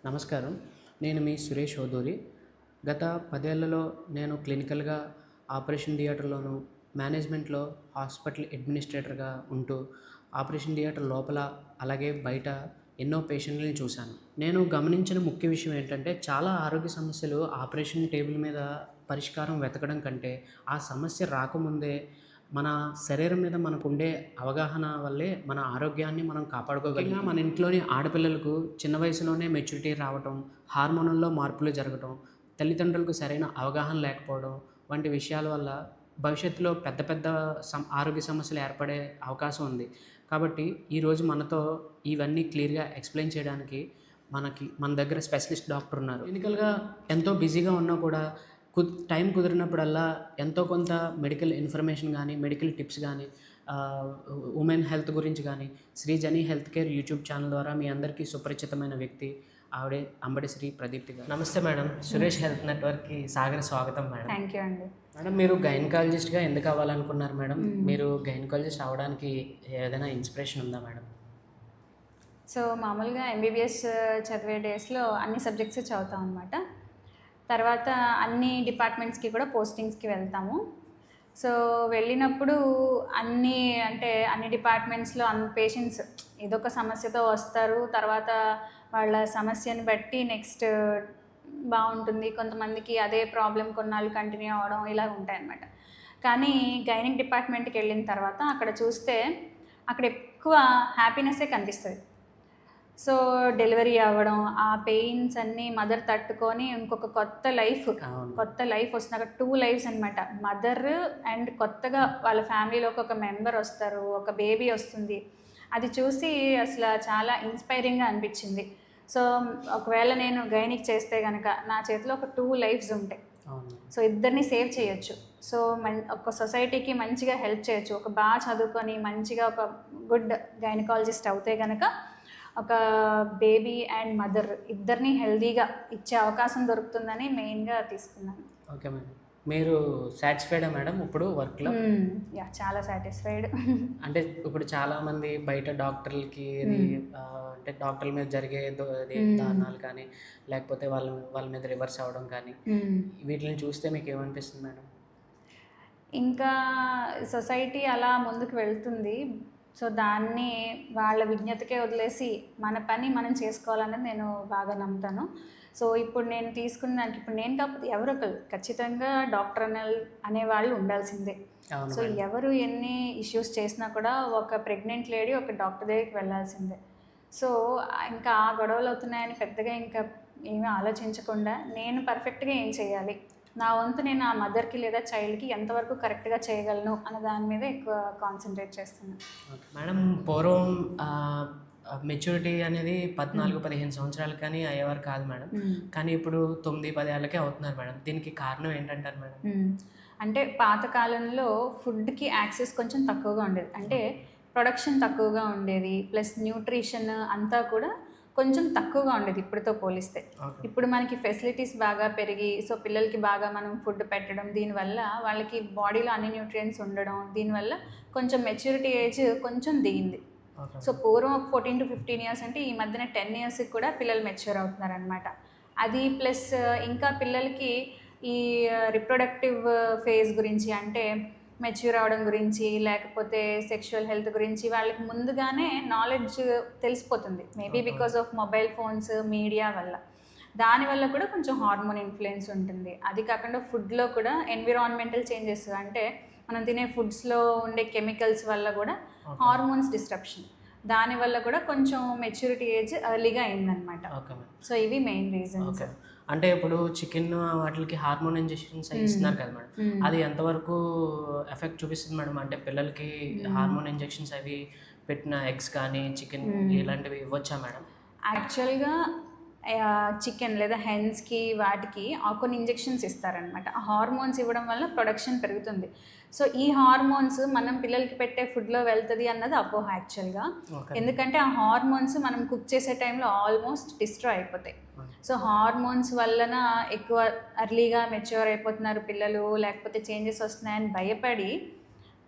నమస్కారం. నేను మీ సురేష్ ఓదూరి. గత 10 ఏళ్లలో నేను క్లినికల్‌గా ఆపరేషన్ థియేటర్‌లోను, మేనేజ్మెంట్‌లో హాస్పిటల్ అడ్మినిస్ట్రేటర్‌గా ఉంటూ, ఆపరేషన్ థియేటర్ లోపల అలాగే బయట ఎన్నో పేషెంట్‌లని చూశాను. నేను గమనించిన ముఖ్య విషయం ఏంటంటే, చాలా ఆరోగ్య సమస్యలు ఆపరేషన్ టేబుల్ మీద పరిష్కారం వెతకడం కంటే, ఆ సమస్య రాకముందే మన శరీరం మీద మనకుండే అవగాహన వల్లే మన ఆరోగ్యాన్ని మనం కాపాడుకోగలిగాం. మన ఇంట్లోని ఆడపిల్లలకు చిన్న వయసులోనే మెచ్యూరిటీ రావటం, హార్మోనుల్లో మార్పులు జరగటం, తల్లిదండ్రులకు సరైన అవగాహన లేకపోవడం వంటి విషయాల వల్ల భవిష్యత్తులో పెద్ద పెద్ద ఆరోగ్య సమస్యలు ఏర్పడే అవకాశం ఉంది. కాబట్టి ఈరోజు మనతో ఇవన్నీ క్లియర్‌గా ఎక్స్‌ప్లెయిన్ చేయడానికి మన దగ్గర స్పెషలిస్ట్ డాక్టర్ ఉన్నారు. క్లినికల్‌గా ఎంతో బిజీగా ఉన్నా కూడా టైం కుదిరినప్పుడల్లా ఎంతో కొంత మెడికల్ ఇన్ఫర్మేషన్ గానీ, మెడికల్ టిప్స్ గానీ, ఉమెన్ హెల్త్ గురించి గానీ, శ్రీజని హెల్త్ కేర్ యూట్యూబ్ ఛానల్ ద్వారా మీ అందరికీ సుపరిచితమైన వ్యక్తి ఆవిడే అంబటి శ్రీ ప్రదీప్తి గారు. నమస్తే మేడం. సురేష్ హెల్త్ నెట్వర్క్‌కి సాదర స్వాగతం మేడం. థ్యాంక్ యూ అండి. మేడం, మీరు గైనకాలజిస్ట్‌గా ఎందుకు అవ్వాలనుకున్నారు మేడం? మీరు గైనకాలజిస్ట్ అవ్వడానికి ఏదైనా ఇన్స్పిరేషన్ ఉందా మేడం? సో మామూలుగా ఎంబీబీఎస్ చదివే డేస్లో అన్ని సబ్జెక్ట్స్ చదువుతాం అనమాట. తర్వాత అన్ని డిపార్ట్మెంట్స్కి కూడా పోస్టింగ్స్కి వెళ్తాము. సో వెళ్ళినప్పుడు అన్ని డిపార్ట్మెంట్స్లో పేషెంట్స్ ఏదో ఒక సమస్యతో వస్తారు. తర్వాత వాళ్ళ సమస్యని బట్టి నెక్స్ట్ బాగుంటుంది, కొంతమందికి అదే ప్రాబ్లం కొన్నాళ్ళు కంటిన్యూ అవ్వడం ఇలా ఉంటాయన్నమాట. కానీ గైనిక్ డిపార్ట్మెంట్కి వెళ్ళిన తర్వాత అక్కడ చూస్తే అక్కడ ఎక్కువ హ్యాపీనెస్సే కనిపిస్తుంది. సో డెలివరీ అవ్వడం, ఆ పెయిన్స్ అన్నీ మదర్ తట్టుకొని ఇంకొక కొత్త లైఫ్ వస్తుంది. అక్కడ 2 లైఫ్స్ అనమాట. మదర్ అండ్ కొత్తగా వాళ్ళ ఫ్యామిలీలోకి ఒక మెంబర్ వస్తారు, ఒక బేబీ వస్తుంది. అది చూసి అసలు చాలా ఇన్స్పైరింగ్గా అనిపించింది. సో ఒకవేళ నేను గైనిక్ చేస్తే కనుక నా చేతిలో ఒక 2 లైఫ్స్ ఉంటాయి. సో ఇద్దరిని సేవ్ చేయొచ్చు. సో ఒక సొసైటీకి మంచిగా హెల్ప్ చేయొచ్చు. ఒక బాగా చదువుకొని మంచిగా ఒక గుడ్ గైనకాలజిస్ట్ అవుతే కనుక ఒక బేబీ అండ్ మదర్ ఇద్దరిని హెల్దీగా ఇచ్చే అవకాశం దొరుకుతుందని మెయిన్గా తీసుకున్నాను. Okay madam. మీరు సాటిస్ఫైడా మేడం ఇప్పుడు వర్క్లో? యా, చాలా సాటిస్ఫైడ్. అంటే ఇప్పుడు చాలామంది బయట డాక్టర్లకి అంటే డాక్టర్ల మీద జరిగే దారుణాలు కానీ, లేకపోతే వాళ్ళ మీద రివర్స్ అవ్వడం కానీ, వీటిని చూస్తే మీకు ఏమనిపిస్తుంది మేడం? ఇంకా సొసైటీ అలా ముందుకు వెళ్తుంది. సో దాన్ని వాళ్ళ విజ్ఞతకే వదిలేసి మన పని మనం చేసుకోవాలనేది నేను బాగా నమ్ముతాను. సో ఇప్పుడు నేను తీసుకున్న దానికి ఇప్పుడు నేను కాకపోతే ఎవరో ఒకరు ఖచ్చితంగా డాక్టర్ అనేవాళ్ళు ఉండాల్సిందే. సో ఎవరు ఎన్ని ఇష్యూస్ చేసినా కూడా ఒక ప్రెగ్నెంట్ లేడీ ఒక డాక్టర్ దగ్గరికి వెళ్ళాల్సిందే. సో ఇంకా ఆ గొడవలు అవుతున్నాయని పెద్దగా ఇంకా ఏమీ ఆలోచించకుండా నేను పర్ఫెక్ట్గా ఏం చేయాలి, నా వంతు నేను ఆ మదర్కి లేదా చైల్డ్కి ఎంతవరకు కరెక్ట్గా చేయగలను అన్న దాని మీద ఎక్కువ కాన్సన్ట్రేట్ చేస్తున్నాను. మేడం, పూర్వం మెచ్యూరిటీ అనేది 14-15 సంవత్సరాలు కానీ అయ్యేవారు కాదు మేడం. కానీ ఇప్పుడు 9-10 ఏళ్ళకే అవుతున్నారు మేడం. దీనికి కారణం ఏంటంటారు మేడం? అంటే పాతకాలంలో ఫుడ్కి యాక్సెస్ కొంచెం తక్కువగా ఉండేది. అంటే ప్రొడక్షన్ తక్కువగా ఉండేది, ప్లస్ న్యూట్రిషన్ అంతా కూడా కొంచెం తక్కువగా ఉండేది ఇప్పటితో పోలిస్తే. ఇప్పుడు మనకి ఫెసిలిటీస్ బాగా పెరిగి సో పిల్లలకి బాగా మనం ఫుడ్ పెట్టడం, దీనివల్ల వాళ్ళకి బాడీలో అన్ని న్యూట్రియంట్స్ ఉండడం, దీనివల్ల కొంచెం మెచ్యూరిటీ ఏజ్ కొంచెం దిగింది. సో పూర్వం 14-15 ఇయర్స్ అంటే ఈ మధ్యన 10 ఇయర్స్కి కూడా పిల్లలు మెచ్యూర్ అవుతున్నారు అనమాట. అది ప్లస్ ఇంకా పిల్లలకి ఈ రిప్రొడక్టివ్ ఫేజ్ గురించి అంటే మెచ్యూర్ అవ్వడం గురించి లేకపోతే సెక్షువల్ హెల్త్ గురించి వాళ్ళకి ముందుగానే నాలెడ్జ్ తెలిసిపోతుంది. Maybe because of mobile phones, media వల్ల. దానివల్ల కూడా కొంచెం హార్మోన్ ఇన్ఫ్లుయెన్స్ ఉంటుంది. అది కాకుండా ఫుడ్లో కూడా ఎన్విరాన్మెంటల్ చేంజెస్ అంటే మనం తినే ఫుడ్స్లో ఉండే కెమికల్స్ వల్ల కూడా హార్మోన్స్ డిస్ట్రప్షన్, దానివల్ల కూడా కొంచెం మెచ్యూరిటీ ఏజ్ ఎర్లీగా అయిందనమాట. సో ఇవి మెయిన్ రీజన్స్. అంటే ఇప్పుడు చికెన్ వాటికి హార్మోన్ ఇంజెక్షన్స్ ఇస్తున్నారు కదా మేడం, అది ఎంతవరకు ఎఫెక్ట్ చూపిస్తుంది మేడం? అంటే పిల్లలకి హార్మోన్ ఇంజెక్షన్స్ అవి పెట్టిన ఎగ్స్ కానీ చికెన్ ఇలాంటివి ఇవ్వచ్చా మేడం? యాక్చువల్గా చికెన్ లేదా హెన్స్కి వాటికి కొన్ని ఇంజెక్షన్స్ ఇస్తారనమాట. ఆ హార్మోన్స్ ఇవ్వడం వల్ల ప్రొడక్షన్ పెరుగుతుంది. సో ఈ హార్మోన్స్ మనం పిల్లలకి పెట్టే ఫుడ్లో వెళ్తుంది అన్నది అపోహ యాక్చువల్గా. ఎందుకంటే ఆ హార్మోన్స్ మనం కుక్ చేసే టైంలో ఆల్మోస్ట్ డిస్ట్రాయ్ అయిపోతాయి. సో హార్మోన్స్ వలన ఎక్కువ అర్లీగా మెచ్యూర్ అయిపోతున్నారు పిల్లలు, లేకపోతే చేంజెస్ వస్తున్నాయని భయపడి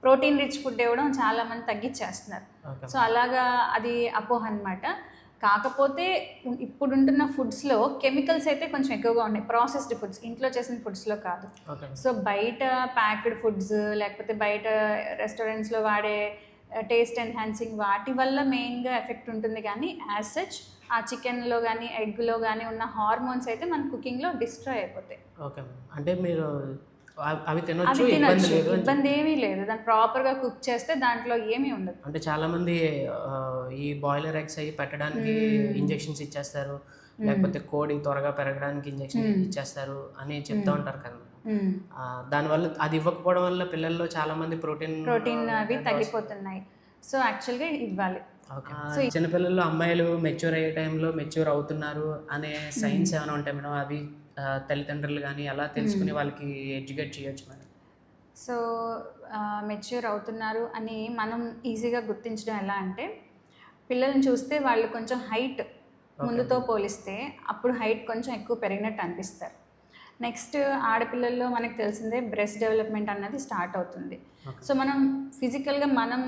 ప్రోటీన్ రిచ్ ఫుడ్ ఇవ్వడం చాలామంది తగ్గించేస్తున్నారు. సో అలాగా అది అపోహ అనమాట. కాకపోతే ఇప్పుడుంటున్న ఫుడ్స్లో కెమికల్స్ అయితే కొంచెం ఎక్కువగా ఉన్నాయి, ప్రాసెస్డ్ ఫుడ్స్, ఇంట్లో చేసిన ఫుడ్స్లో కాదు. ఓకే సో బయట ప్యాక్డ్ ఫుడ్స్ లేకపోతే బయట రెస్టారెంట్స్లో వాడే టేస్ట్ ఎన్హాన్సింగ్ వాటి వల్ల మెయిన్గా ఎఫెక్ట్ ఉంటుంది. కానీ యాజ్ సచ్ ఆ చికెన్లో కానీ ఎగ్లో కానీ ఉన్న హార్మోన్స్ అయితే మన కుకింగ్లో డిస్ట్రాయ్ అయిపోతాయి. Okay madam. అంటే మీరు అవి అవి తినొచ్చు, ఇబ్బంది తినొచ్చు, లేదు అని ఇబ్బంది ఏమీ లేదు, దాన్ని ప్రాపర్గా కుక్ చేస్తే దాంట్లో ఏమీ ఉండదు. అంటే చాలామంది ఈ బాయిలర్ ఎగ్స్ అవి పెట్టడానికి ఇంజెక్షన్స్ ఇచ్చేస్తారు, లేకపోతే కోడి త్వరగా పెరగడానికి ఇంజెక్షన్ ఇచ్చేస్తారు అని చెప్తూ ఉంటారు కదా. దానివల్ల అది ఇవ్వకపోవడం వల్ల పిల్లల్లో చాలామంది ప్రోటీన్ అవి తగ్గిపోతున్నాయి. సో యాక్చువల్గా ఇవ్వాలి. చిన్నపిల్లలు అమ్మాయిలు మెచ్యూర్ అయ్యే టైంలో మెచ్యూర్ అవుతున్నారు అనే సైన్స్ ఏమైనా ఉంటాయి మేడం? అవి తల్లిదండ్రులు కానీ ఎలా తెలుసుకుని వాళ్ళకి ఎడ్యుకేట్ చేయొచ్చు మేడం? సో మెచ్యూర్ అవుతున్నారు అని మనం ఈజీగా గుర్తించడం ఎలా అంటే, పిల్లల్ని చూస్తే వాళ్ళు కొంచెం హైట్ ముందుతో పోలిస్తే అప్పుడు హైట్ కొంచెం ఎక్కువ పెరిగినట్టు అనిపిస్తారు. నెక్స్ట్ ఆడపిల్లల్లో మనకు తెలిసిందే బ్రెస్ట్ డెవలప్మెంట్ అన్నది స్టార్ట్ అవుతుంది. సో మనం ఫిజికల్గా మనం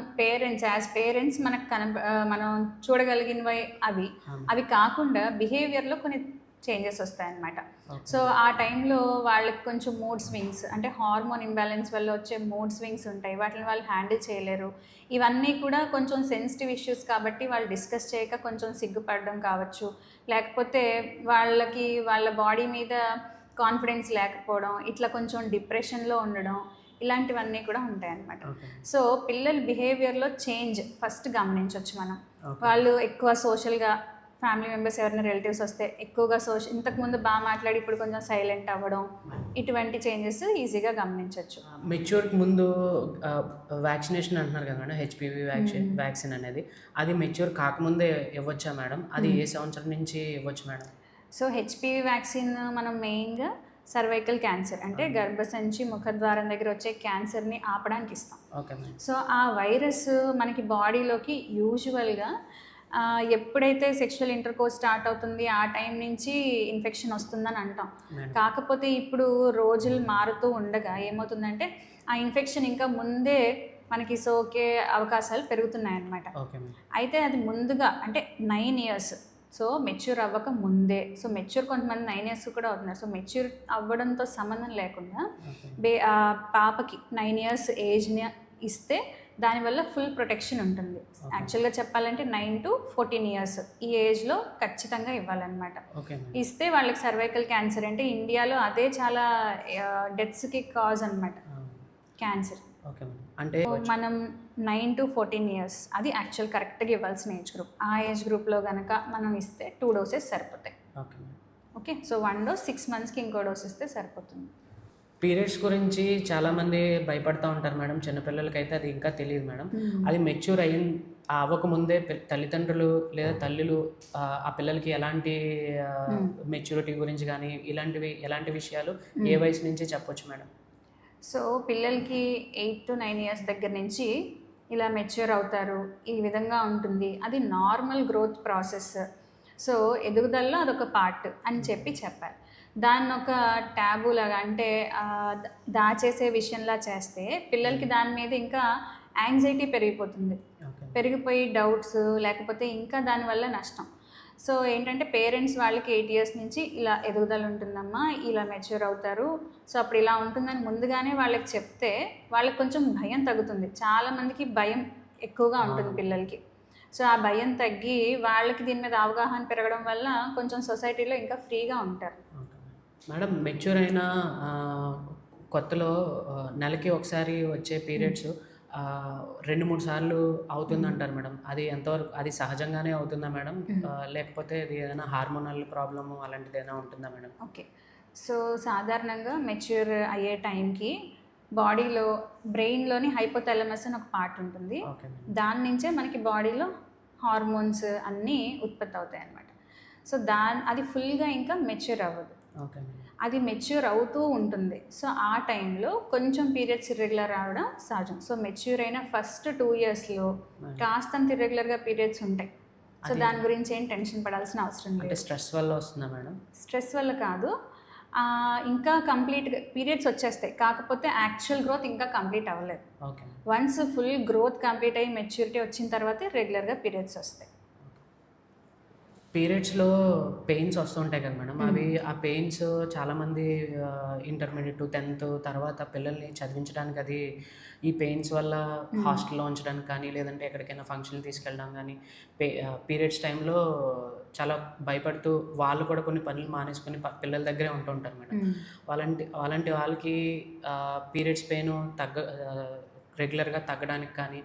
యాజ్ పేరెంట్స్ మనకు మనం చూడగలిగినవి అవి కాకుండా బిహేవియర్లో కొన్ని చేంజెస్ వస్తాయన్నమాట. సో ఆ టైంలో వాళ్ళకి కొంచెం మూడ్ స్వింగ్స్, అంటే హార్మోన్ ఇంబ్యాలెన్స్ వల్ల వచ్చే మూడ్ స్వింగ్స్ ఉంటాయి, వాటిని వాళ్ళు హ్యాండిల్ చేయలేరు. ఇవన్నీ కూడా కొంచెం సెన్సిటివ్ ఇష్యూస్ కాబట్టి వాళ్ళు డిస్కస్ చేయక కొంచెం సిగ్గుపడడం కావచ్చు, లేకపోతే వాళ్ళకి వాళ్ళ బాడీ మీద కాన్ఫిడెన్స్ లేకపోవడం, ఇట్లా కొంచెం డిప్రెషన్లో ఉండడం, ఇలాంటివన్నీ కూడా ఉంటాయన్నమాట. సో పిల్లల బిహేవియర్లో చేంజ్ ఫస్ట్ గమనించవచ్చు మనం. వాళ్ళు ఎక్కువ సోషల్గా, ఫ్యామిలీ మెంబర్స్ ఎవరైనా రిలేటివ్స్ వస్తే ఎక్కువగా ఇంతకుముందు బాగా మాట్లాడి ఇప్పుడు కొంచెం సైలెంట్ అవ్వడం, ఇటువంటి చేంజెస్ ఈజీగా గమనించవచ్చు. మెచ్యూర్కి ముందు వ్యాక్సినేషన్ అంటున్నారు కదా మేడం, హెచ్పివి వ్యాక్సిన్ అనేది, అది మెచ్యూర్ కాకముందే ఇవ్వచ్చా మేడం? అది ఏ సంవత్సరం నుంచి ఇవ్వచ్చు మేడం? సో హెచ్పివి వ్యాక్సిన్ మనం మెయిన్గా సర్వైకల్ క్యాన్సర్, అంటే గర్భసంచి ముఖద్వారం దగ్గర వచ్చే క్యాన్సర్ని ఆపడానికి ఇస్తాం. ఓకే. సో ఆ వైరస్ మనకి బాడీలోకి యూజువల్గా ఎప్పుడైతే సెక్షువల్ ఇంటర్కోర్స్ స్టార్ట్ అవుతుంది ఆ టైం నుంచి ఇన్ఫెక్షన్ వస్తుందని అంటాం. కాకపోతే ఇప్పుడు రోజులు మారుతూ ఉండగా ఏమవుతుందంటే ఆ ఇన్ఫెక్షన్ ఇంకా ముందే మనకి సోకే అవకాశాలు పెరుగుతున్నాయి అన్నమాట. అయితే అది ముందుగా అంటే 9 years, సో మెచ్యూర్ అవ్వక ముందే, సో మెచ్యూర్ కొంతమంది 9 years కూడా అవుతున్నారు. సో మెచ్యూర్ అవ్వడంతో సంబంధం లేకుండా పాపకి 9 years ఏజ్ని ఇస్తే దానివల్ల ఫుల్ ప్రొటెక్షన్ ఉంటుంది. యాక్చువల్గా చెప్పాలంటే 9 to 14 years ఈ ఏజ్లో ఖచ్చితంగా ఇవ్వాలన్నమాట. ఇస్తే వాళ్ళకి సర్వైకల్ క్యాన్సర్, అంటే ఇండియాలో అదే చాలా డెత్స్కి కాజ్ అనమాట క్యాన్సర్. అంటే మనం 9 to 14 years అది యాక్చువల్ కరెక్ట్గా ఇవ్వాల్సిన ఏజ్ గ్రూప్. ఆ ఏజ్ గ్రూప్లో కనుక మనం ఇస్తే 2 doses సరిపోతాయి. ఓకే. సో 1 dose 6 monthsకి ఇంకో డోస్ ఇస్తే సరిపోతుంది. పీరియడ్స్ గురించి చాలామంది భయపడుతూ ఉంటారు మేడం, చిన్నపిల్లలకి అయితే అది ఇంకా తెలియదు మేడం. అది మెచ్యూర్ అవ్వకముందే తల్లిదండ్రులు లేదా తల్లులు ఆ పిల్లలకి ఎలాంటి మెచ్యూరిటీ గురించి కానీ ఎలాంటి విషయాలు ఏ వయసు నుంచి చెప్పొచ్చు మేడం? సో పిల్లలకి 8 to 9 years దగ్గర నుంచి ఇలా మెచ్యూర్ అవుతారు, ఈ విధంగా ఉంటుంది, అది నార్మల్ గ్రోత్ ప్రాసెస్. సో ఎదుగుదలలో అదొక పార్ట్ అని చెప్పాలి. దాన్ని ఒక ట్యాబు లాగా, అంటే దాచేసే విషయంలా చేస్తే పిల్లలకి దాని మీద ఇంకా యాంగ్జైటీ పెరిగిపోయి డౌట్స్, లేకపోతే ఇంకా దానివల్ల నష్టం. సో ఏంటంటే పేరెంట్స్ వాళ్ళకి 8 years నుంచి ఇలా ఎదుగుదల ఉంటుందమ్మా, ఇలా మెచ్యూర్ అవుతారు, సో అప్పుడు ఇలా ఉంటుందని ముందుగానే వాళ్ళకి చెప్తే వాళ్ళకి కొంచెం భయం తగ్గుతుంది. చాలామందికి భయం ఎక్కువగా ఉంటుంది పిల్లలకి. సో ఆ భయం తగ్గి వాళ్ళకి దీని మీద అవగాహన పెరగడం వల్ల కొంచెం సొసైటీలో ఇంకా ఫ్రీగా ఉంటారు. మేడం, మెచ్యూర్ అయిన కొత్తలో నెలకి ఒకసారి వచ్చే పీరియడ్స్ 2-3 సార్లు అవుతుంది అంటారు మేడం. అది ఎంతవరకు అది సహజంగానే అవుతుందా మేడం, లేకపోతే అది ఏదైనా హార్మోనల్ ప్రాబ్లము అలాంటిది ఏదైనా ఉంటుందా మేడం? ఓకే. సో సాధారణంగా మెచ్యూర్ అయ్యే టైంకి బాడీలో బ్రెయిన్లోని హైపోథాలమస్ అని ఒక పార్ట్ ఉంటుంది. దాని నుంచే మనకి బాడీలో హార్మోన్స్ అన్నీ ఉత్పత్తి అవుతాయి అన్నమాట. సో అది ఫుల్గా ఇంకా మెచ్యూర్ అవ్వదు, అది మెచ్యూర్ అవుతూ ఉంటుంది. సో ఆ టైంలో కొంచెం పీరియడ్స్ ఇర్రెగ్యులర్ రావడం సహజం. సో మెచ్యూర్ అయిన ఫస్ట్ 2 yearsలో కాస్తంత ఇర్రెగ్యులర్గా పీరియడ్స్ ఉంటాయి. సో దాని గురించి ఏం టెన్షన్ పడాల్సిన అవసరం లేదు. స్ట్రెస్ వల్ల వస్తుందా మేడం? స్ట్రెస్ వల్ల కాదు, ఇంకా కంప్లీట్గా పీరియడ్స్ వచ్చేస్తాయి, కాకపోతే యాక్చువల్ గ్రోత్ ఇంకా కంప్లీట్ అవ్వలేదు. వన్స్ ఫుల్ గ్రోత్ కంప్లీట్ అయ్యి మెచ్యూరిటీ వచ్చిన తర్వాత రెగ్యులర్గా పీరియడ్స్ వస్తాయి. పీరియడ్స్‌లో పెయిన్స్ వస్తుంటాయి కదా మేడం. ఆ పెయిన్స్ చాలామంది ఇంటర్మీడియేట్, 10థ్ తర్వాత పిల్లల్ని చదివించడానికి ఈ పెయిన్స్ వల్ల హాస్టల్‌లో ఉంచడానికి కానీ, లేదంటే ఎక్కడికైనా ఫంక్షన్‌కి తీసుకెళ్ళడం కానీ, పీరియడ్స్ టైంలో చాలా భయపడుతూ వాళ్ళు కూడా కొన్ని పనులు మానేసుకొని పిల్లల దగ్గరే ఉంటుంటారు మేడం. అలాంటి వాళ్ళకి పీరియడ్స్ పెయిన్ రెగ్యులర్‌గా తగ్గడానికి కానీ,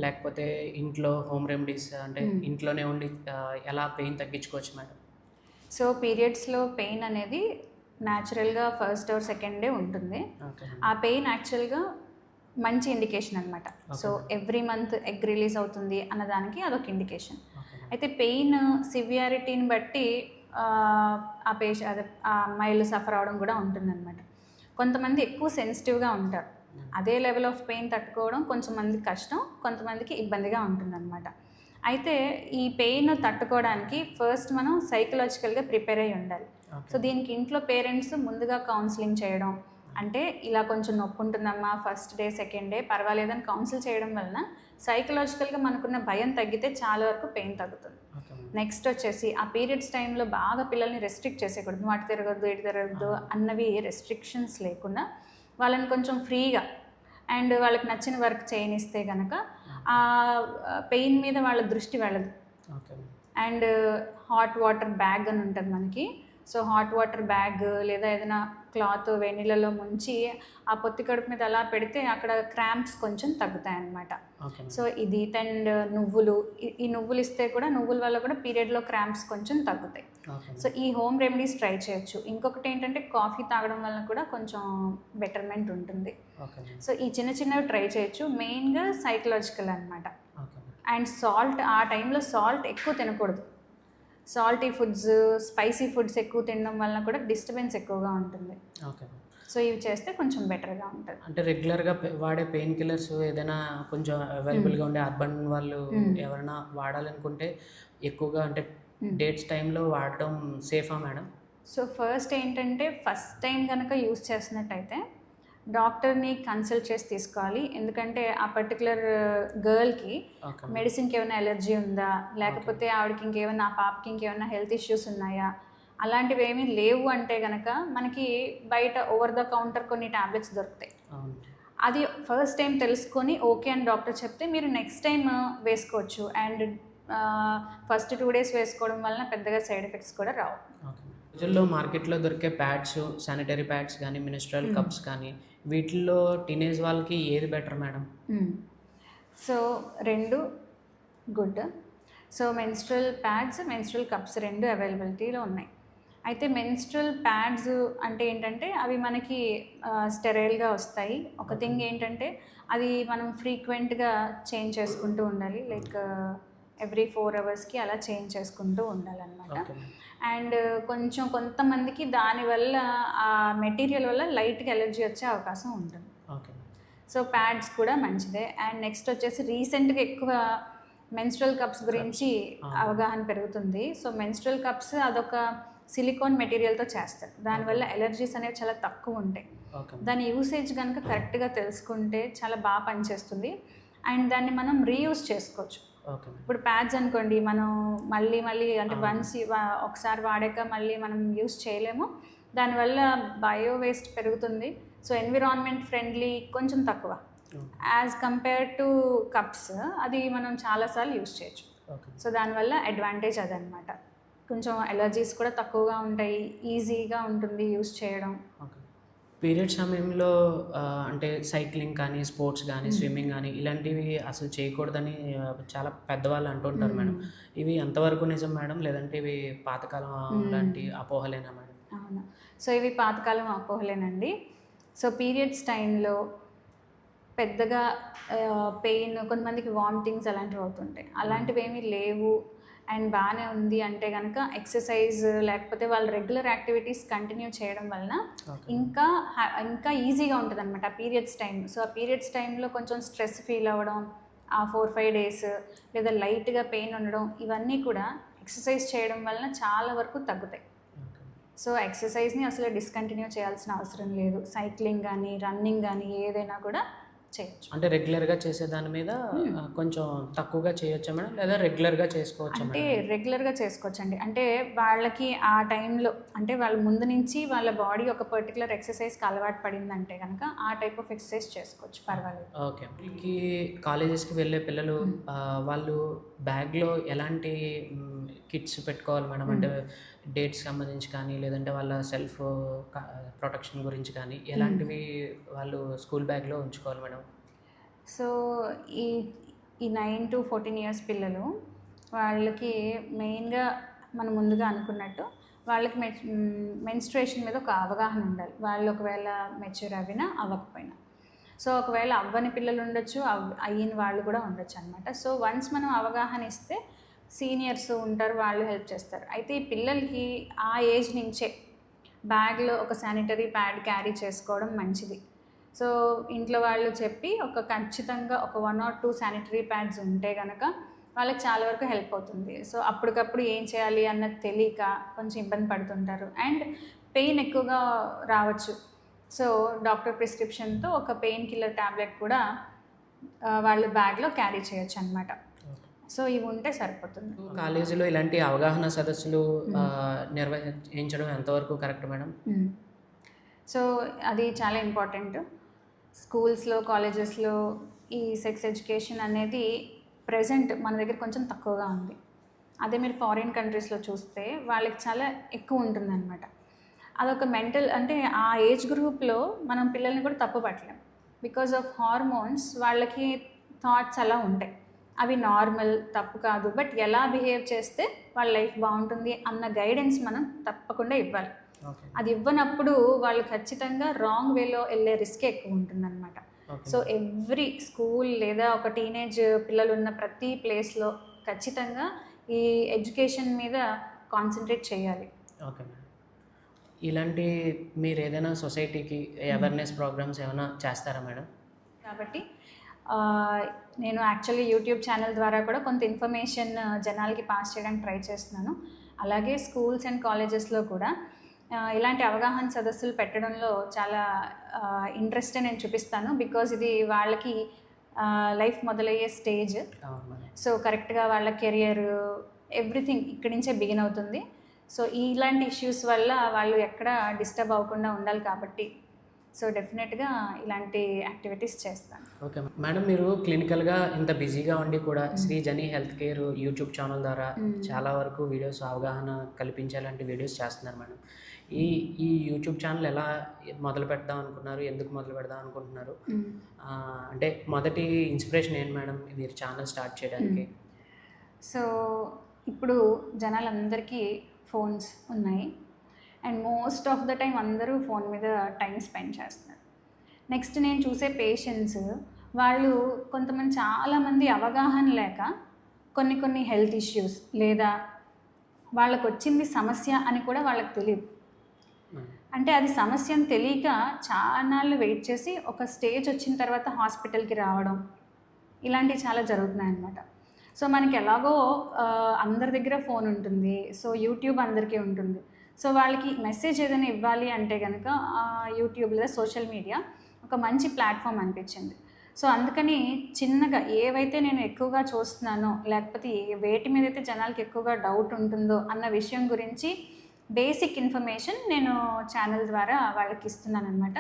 లేకపోతే ఇంట్లో హోమ్ రెమెడీస్ అంటే ఇంట్లోనే ఉండి ఎలా పెయిన్ తగ్గించుకోవచ్చు మేడం? సో పీరియడ్స్లో పెయిన్ అనేది న్యాచురల్గా ఫస్ట్ ఆర్ సెకండ్ డే ఉంటుంది. ఓకే. ఆ పెయిన్ యాక్చువల్గా మంచి ఇండికేషన్ అనమాట. So every month egg release అవుతుంది అన్నదానికి అదొక ఇండికేషన్. అయితే పెయిన్ సివియారిటీని బట్టి ఆ అదే ఆ అమ్మాయిలు సఫర్ అవడం కూడా ఉంటుందన్నమాట. కొంతమంది ఎక్కువ సెన్సిటివ్గా ఉంటారు. అదే లెవెల్ ఆఫ్ పెయిన్ తట్టుకోవడం కొంచెంమందికి కష్టం, కొంతమందికి ఇబ్బందిగా ఉంటుందన్నమాట. అయితే ఈ పెయిన్ తట్టుకోవడానికి ఫస్ట్ మనం సైకలాజికల్గా ప్రిపేర్ అయ్యి ఉండాలి. సో దీనికి ఇంట్లో పేరెంట్స్ ముందుగా కౌన్సిలింగ్ చేయడం, అంటే ఇలా కొంచెం నొప్పి ఉంటుందమ్మా ఫస్ట్ డే సెకండ్ డే పర్వాలేదని కౌన్సిల్ చేయడం వలన సైకలాజికల్గా మనకున్న భయం తగ్గితే చాలా వరకు పెయిన్ తగ్గుతుంది. నెక్స్ట్ వచ్చేసి ఆ పీరియడ్స్ టైంలో బాగా పిల్లల్ని రెస్ట్రిక్ట్ చేసేయకూడదు. నువ్వు అటు తిరగద్దు ఇటు తిరగద్దు అన్నవి రెస్ట్రిక్షన్స్ లేకుండా వాళ్ళని కొంచెం ఫ్రీగా అండ్ వాళ్ళకి నచ్చిన వర్క్ చేయనిస్తే కనుక ఆ పెయిన్ మీద వాళ్ళ దృష్టి వెళ్ళదు. అండ్ హాట్ వాటర్ బ్యాగ్ అని ఉంటుంది మనకి. సో హాట్ వాటర్ బ్యాగ్ లేదా ఏదైనా క్లాత్ వేణీలలో ముంచి ఆ పొత్తి కడుపు మీద అలా పెడితే అక్కడ క్రాంప్స్ కొంచెం తగ్గుతాయి అన్నమాట. సో ఇది అండ్ ఈ నువ్వులు ఇస్తే కూడా నువ్వుల వల్ల కూడా పీరియడ్లో క్రాంప్స్ కొంచెం తగ్గుతాయి. సో ఈ హోమ్ రెమెడీస్ ట్రై చేయొచ్చు. ఇంకొకటి ఏంటంటే కాఫీ తాగడం వల్ల కూడా కొంచెం బెటర్మెంట్ ఉంటుంది. సో ఈ చిన్నవి ట్రై చేయొచ్చు. మెయిన్గా సైకలాజికల్ అనమాట. అండ్ సాల్ట్, ఆ టైంలో సాల్ట్ ఎక్కువ తినకూడదు. సాల్టీ ఫుడ్స్, స్పైసీ ఫుడ్స్ ఎక్కువ తినడం వల్ల కూడా డిస్టర్బెన్స్ ఎక్కువగా ఉంటుంది. సో ఇవి చేస్తే కొంచెం బెటర్గా ఉంటుంది. అంటే రెగ్యులర్గా వాడే పెయిన్ కిల్లర్స్ ఏదైనా కొంచెం అవైలబుల్గా ఉండే అర్బన్ వాళ్ళు ఎవరైనా వాడాలనుకుంటే ఎక్కువగా అంటే డేట్స్ టైంలో వాడటం సేఫా మేడం? సో ఫస్ట్ ఏంటంటే ఫస్ట్ టైం కనుక యూస్ చేసినట్టయితే డాక్టర్ని కన్సల్ట్ చేసి తీసుకోవాలి. ఎందుకంటే ఆ పర్టికులర్ గర్ల్కి మెడిసిన్కి ఏమైనా ఎలర్జీ ఉందా, లేకపోతే ఆవిడకి ఇంకేమైనా ఆ పాపకి ఇంకేమైనా హెల్త్ ఇష్యూస్ ఉన్నాయా, అలాంటివి ఏమీ లేవు అంటే కనుక మనకి బయట ఓవర్ ద కౌంటర్ కొన్ని ట్యాబ్లెట్స్ దొరుకుతాయి. అది ఫస్ట్ టైం తెలుసుకొని ఓకే అని డాక్టర్ చెప్తే మీరు నెక్స్ట్ టైం వేసుకోవచ్చు. అండ్ ఫస్ట్ 2 days వేసుకోవడం వలన పెద్దగా సైడ్ ఎఫెక్ట్స్ కూడా రావు. రోజుల్లో మార్కెట్లో దొరికే ప్యాడ్స్, శానిటరీ ప్యాడ్స్ కానీ, మినిస్ట్రల్ కప్స్ కానీ, వీటిల్లో టీనేజ్ వాళ్ళకి ఏది better madam? So 2 good. So menstrual pads, menstrual cups 2 అవైలబిలిటీలో ఉన్నాయి. అయితే మెన్స్ట్రల్ ప్యాడ్స్ అంటే ఏంటంటే అవి మనకి స్టెరైల్గా వస్తాయి. ఒక థింగ్ ఏంటంటే అది మనం ఫ్రీక్వెంట్గా చేంజ్ చేసుకుంటూ ఉండాలి. లైక్ ఎవ్రీ 4 hours అలా చేంజ్ చేసుకుంటూ ఉండాలన్నమాట. అండ్ కొంతమందికి దానివల్ల ఆ మెటీరియల్ వల్ల లైట్గా ఎలర్జీ వచ్చే అవకాశం ఉంటుంది. సో ప్యాడ్స్ కూడా మంచిదే. అండ్ నెక్స్ట్ వచ్చేసి రీసెంట్గా ఎక్కువ మెన్స్ట్రల్ కప్స్ గురించి అవగాహన పెరుగుతుంది. సో మెన్స్ట్రల్ కప్స్ అదొక సిలికాన్ మెటీరియల్తో చేస్తారు. దానివల్ల ఎలర్జీస్ అనేవి చాలా తక్కువ ఉంటాయి. దాని యూసేజ్ కనుక కరెక్ట్గా తెలుసుకుంటే చాలా బాగా పనిచేస్తుంది. అండ్ దాన్ని మనం రీయూజ్ చేసుకోవచ్చు. ఇప్పుడు ప్యాడ్స్ అనుకోండి, మనం మళ్ళీ అంటే ఒకసారి వాడాక మళ్ళీ మనం యూస్ చేయలేము. దానివల్ల బయో వేస్ట్ పెరుగుతుంది. సో ఎన్విరాన్మెంట్ ఫ్రెండ్లీ కొంచెం తక్కువ యాజ్ కంపేర్ టు కప్స్. అది మనం చాలాసార్లు యూస్ చేయొచ్చు. సో దానివల్ల అడ్వాంటేజ్ అదనమాట. కొంచెం ఎలర్జీస్ కూడా తక్కువగా ఉంటాయి, ఈజీగా ఉంటుంది యూస్ చేయడం. పీరియడ్ సమయంలో అంటే సైక్లింగ్ కానీ, స్పోర్ట్స్ కానీ, స్విమ్మింగ్ కానీ ఇలాంటివి అసలు చేయకూడదని చాలా పెద్దవాళ్ళు అంటుంటారు మేడం. ఇవి ఎంతవరకు నిజం మేడం? లేదంటే ఇవి పాతకాలం లాంటి అపోహలేనా మేడం? అవును. సో ఇవి పాతకాలం అపోహలేనండి. సో పీరియడ్స్ టైంలో పెద్దగా పెయిన్, కొంతమందికి వామిటింగ్స్ అలాంటివి అవుతుంటాయి. అలాంటివి ఏమీ లేవు అండ్ బాగానే ఉంది అంటే కనుక ఎక్సర్సైజ్ లేకపోతే వాళ్ళు రెగ్యులర్ యాక్టివిటీస్ కంటిన్యూ చేయడం వలన ఇంకా ఈజీగా ఉంటుంది అనమాట ఆ పీరియడ్స్ టైం. సో ఆ పీరియడ్స్ టైంలో కొంచెం స్ట్రెస్ ఫీల్ అవ్వడం, ఆ 4-5 days లేదా లైట్గా పెయిన్ ఉండడం, ఇవన్నీ కూడా ఎక్సర్సైజ్ చేయడం వలన చాలా వరకు తగ్గుతాయి. సో ఎక్సర్సైజ్ని అసలు డిస్కంటిన్యూ చేయాల్సిన అవసరం లేదు. సైక్లింగ్ కానీ, రన్నింగ్ కానీ ఏదైనా కూడా చేయొచ్చు. అంటే రెగ్యులర్గా చేసే దాని మీద కొంచెం తక్కువగా చేయొచ్చా మేడం, లేదా రెగ్యులర్గా చేసుకోవచ్చా అంటే మేడం? రెగ్యులర్గా చేసుకోవచ్చండి. అంటే వాళ్ళకి ఆ టైంలో అంటే వాళ్ళ ముందు నుంచి వాళ్ళ బాడీ ఒక పర్టికులర్ ఎక్సర్సైజ్కి అలవాటు పడిందంటే కనుక ఆ టైప్ ఆఫ్ ఎక్సర్సైజ్ చేసుకోవచ్చు, పర్వాలేదు. ఓకే. వీళ్ళకి కాలేజెస్కి వెళ్ళే పిల్లలు వాళ్ళు బ్యాగ్లో ఎలాంటి కిట్స్ పెట్టుకోవాలి మేడం? అంటే డేట్స్ సంబంధించి కానీ, లేదంటే వాళ్ళ సెల్ఫ్ ప్రొటెక్షన్ గురించి కానీ ఎలాంటివి వాళ్ళు స్కూల్ బ్యాగ్లో ఉంచుకోవాలి మేడం? సో ఈ ఈ 9 to 14 ఇయర్స్ పిల్లలు వాళ్ళకి మెయిన్గా మనం ముందుగా అనుకున్నట్టు వాళ్ళకి మెన్స్ట్రుయేషన్ మీద ఒక అవగాహన ఉండాలి. వాళ్ళు ఒకవేళ మెచ్యూర్ అవ్వినా అవ్వకపోయినా. సో ఒకవేళ అవ్వని పిల్లలు ఉండొచ్చు, అయిన వాళ్ళు కూడా ఉండొచ్చు అనమాట. సో వన్స్ మనం అవగాహన ఇస్తే సీనియర్స్ ఉంటారు, వాళ్ళు హెల్ప్ చేస్తారు. అయితే ఈ పిల్లలకి ఆ ఏజ్ నుంచే బ్యాగ్లో ఒక శానిటరీ ప్యాడ్ క్యారీ చేసుకోవడం మంచిది. సో ఇంట్లో వాళ్ళు చెప్పి ఖచ్చితంగా ఒక 1 or 2 శానిటరీ ప్యాడ్స్ ఉంటే కనుక వాళ్ళకి చాలా వరకు హెల్ప్ అవుతుంది. సో అప్పటికప్పుడు ఏం చేయాలి అన్నది తెలియక కొంచెం ఇబ్బంది పడుతుంటారు. అండ్ పెయిన్ ఎక్కువగా రావచ్చు. సో డాక్టర్ ప్రిస్క్రిప్షన్తో ఒక పెయిన్ కిల్లర్ ట్యాబ్లెట్ కూడా వాళ్ళు బ్యాగ్లో క్యారీ చేయొచ్చు అనమాట. సో ఇవి ఉంటే సరిపోతుంది. కాలేజీలో ఇలాంటి అవగాహన సదస్సులు నిర్వహించడం ఎంతవరకు కరెక్ట్ మేడం? సో అది చాలా ఇంపార్టెంట్. స్కూల్స్లో, కాలేజెస్లో ఈ సెక్స్ ఎడ్యుకేషన్ అనేది ప్రెజెంట్ మన దగ్గర కొంచెం తక్కువగా ఉంది. అదే మీరు ఫారిన్ కంట్రీస్లో చూస్తే వాళ్ళకి చాలా ఎక్కువ ఉంటుందన్నమాట. అదొక మెంటల్ అంటే ఆ ఏజ్ గ్రూప్లో మనం పిల్లల్ని కూడా తప్పు పట్టలేం. బికాజ్ ఆఫ్ హార్మోన్స్ వాళ్ళకి థాట్స్ అలా ఉంటాయి. అవి నార్మల్, తప్పు కాదు. బట్ ఎలా బిహేవ్ చేస్తే వాళ్ళ లైఫ్ బాగుంటుంది అన్న గైడెన్స్ మనం తప్పకుండా ఇవ్వాలి. అది ఇవ్వనప్పుడు వాళ్ళు ఖచ్చితంగా రాంగ్ వేలో వెళ్ళే రిస్క్ ఎక్కువ ఉంటుందన్నమాట. సో ఎవ్రీ స్కూల్ లేదా ఒక టీనేజ్ పిల్లలు ఉన్న ప్రతి ప్లేస్లో ఖచ్చితంగా ఈ ఎడ్యుకేషన్ మీద కాన్సన్ట్రేట్ చేయాలి. Okay madam. ఇలాంటి మీరు ఏదైనా సొసైటీకి అవేర్నెస్ ప్రోగ్రామ్స్ ఏమైనా చేస్తారా మేడం? కాబట్టి నేను యాక్చువల్లీ యూట్యూబ్ ఛానల్ ద్వారా కూడా కొంత ఇన్ఫర్మేషన్ జనాలకి పాస్ చేయడానికి ట్రై చేస్తున్నాను. అలాగే స్కూల్స్ అండ్ కాలేజెస్లో కూడా ఇలాంటి అవగాహన సదస్సులు పెట్టడంలో చాలా ఇంట్రెస్ట్ నేను చూపిస్తాను. బికాజ్ ఇది వాళ్ళకి లైఫ్ మొదలయ్యే స్టేజ్. సో కరెక్ట్గా వాళ్ళ కెరియర్ ఎవ్రీథింగ్ ఇక్కడి నుంచే బిగిన్ అవుతుంది. సో ఇలాంటి ఇష్యూస్ వల్ల వాళ్ళు ఎక్కడ డిస్టర్బ్ అవ్వకుండా ఉండాలి కాబట్టి సో డెఫినెట్గా ఇలాంటి యాక్టివిటీస్ చేస్తాను. ఓకే మేడం, మీరు క్లినికల్గా ఇంత బిజీగా ఉండి కూడా Sri Jani health care YouTube channel ద్వారా చాలా వరకు వీడియోస్ అవగాహన కల్పించేలాంటి వీడియోస్ చేస్తున్నారు మేడం. ఈ యూట్యూబ్ ఛానల్ ఎలా మొదలు పెడదాం అనుకున్నారు, ఎందుకు మొదలు పెడదాం అనుకుంటున్నారు? అంటే మొదటి ఇన్స్పిరేషన్ ఏంటి మేడం మీరు ఛానల్ స్టార్ట్ చేయడానికి? సో ఇప్పుడు జనాలందరికీ ఫోన్స్ ఉన్నాయి and most of the time అందరూ ఫోన్ మీద టైం స్పెండ్ చేస్తున్నారు. నెక్స్ట్ నేను చూసే పేషెంట్స్ వాళ్ళు కొంతమంది చాలామంది అవగాహన లేక కొన్ని హెల్త్ ఇష్యూస్ లేదా వాళ్ళకు వచ్చింది సమస్య అని కూడా వాళ్ళకి తెలియదు. అంటే అది సమస్య అని తెలియక చాలాళ్ళు వెయిట్ చేసి ఒక స్టేజ్ వచ్చిన తర్వాత హాస్పిటల్కి రావడం ఇలాంటివి చాలా జరుగుతున్నాయి అన్నమాట. సో మనకి ఎలాగో అందరి దగ్గర ఫోన్ ఉంటుంది, సో యూట్యూబ్ అందరికీ ఉంటుంది. సో వాళ్ళకి మెసేజ్ ఏదైనా ఇవ్వాలి అంటే కనుక యూట్యూబ్ లేదా సోషల్ మీడియా ఒక మంచి ప్లాట్ఫామ్ అనిపించింది. సో అందుకని చిన్నగా ఏవైతే నేను ఎక్కువగా చూస్తున్నానో లేకపోతే వేటి మీద అయితే జనాలకి ఎక్కువగా డౌట్ ఉంటుందో అన్న విషయం గురించి బేసిక్ ఇన్ఫర్మేషన్ నేను ఛానల్ ద్వారా వాళ్ళకి ఇస్తున్నాను అనమాట.